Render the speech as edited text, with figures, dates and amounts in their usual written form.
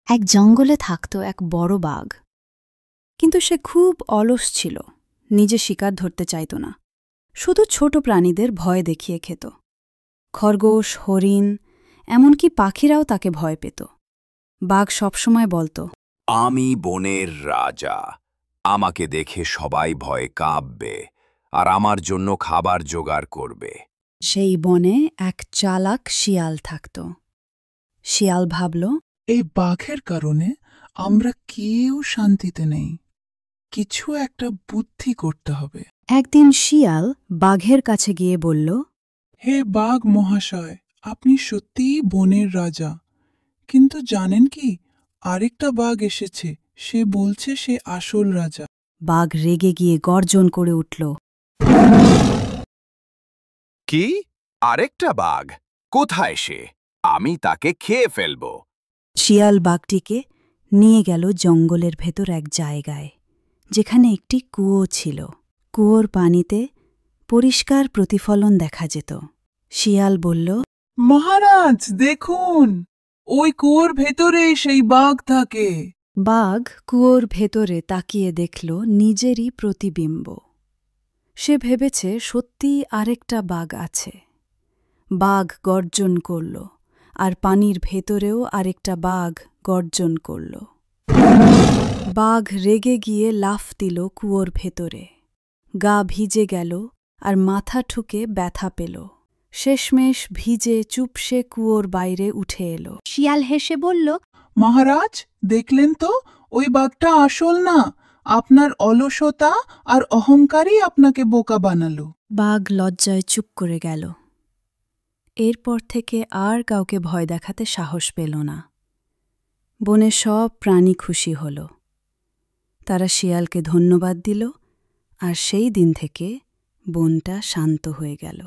এক জঙ্গলে থাকত এক বড় বাঘ, কিন্তু সে খুব অলস ছিল। নিজে শিকার ধরতে চাইত না, শুধু ছোট প্রাণীদের ভয় দেখিয়ে খেত। খরগোশ, হরিণ, এমনকি পাখিরাও তাকে ভয় পেত। বাঘ সবসময় বলত, আমি বনের রাজা, আমাকে দেখে সবাই ভয়ে কাঁপবে আর আমার জন্য খাবার জোগাড় করবে। সেই বনে এক চালাক শিয়াল থাকত। শিয়াল ভাবল, এই বাঘের কারণে আমরা কেউ শান্তিতে নেই, কিছু একটা বুদ্ধি করতে হবে। একদিন শিয়াল বাঘের কাছে গিয়ে বলল, হে বাঘ মহাশয়, আপনি সত্যিই বনের রাজা, কিন্তু জানেন কি, আরেকটা বাঘ এসেছে, সে বলছে সে আসল রাজা। বাঘ রেগে গিয়ে গর্জন করে উঠল, কি? আরেকটা বাঘ? কোথায় সে? আমি তাকে খেয়ে ফেলব। শিয়াল বাঘটিকে নিয়ে গেল জঙ্গলের ভেতর এক জায়গায়, যেখানে একটি কুয়ো ছিল। কুয়োর পানিতে পরিষ্কার প্রতিফলন দেখা যেত। শিয়াল বলল, মহারাজ দেখুন, ওই কুয়োর ভেতরে সেই বাঘ থাকে। বাঘ কুয়োর ভেতরে তাকিয়ে দেখল নিজেরই প্রতিবিম্ব। সে ভেবেছে সত্যিই আরেকটা বাঘ আছে। বাঘ গর্জন করল, আর পানির ভেতরেও আরেকটা বাঘ গর্জন করল। বাঘ রেগে গিয়ে লাফ দিল কুয়োর ভেতরে। গা ভিজে গেল আর মাথা ঠুকে ব্যথা পেল। শেষমেশ ভিজে চুপসে কুয়োর বাইরে উঠে এলো। শিয়াল হেসে বলল, মহারাজ দেখলেন তো, ওই বাঘটা আসল না, আপনার অলসতা আর অহংকারই আপনাকে বোকা বানালো। বাঘ লজ্জায় চুপ করে গেল। এরপর থেকে আর কাউকে ভয় দেখাতে সাহস পেল না। বনে সব প্রাণী খুশি হল। তারা শিয়ালকে ধন্যবাদ দিল, আর সেই দিন থেকে বনটা শান্ত হয়ে গেল।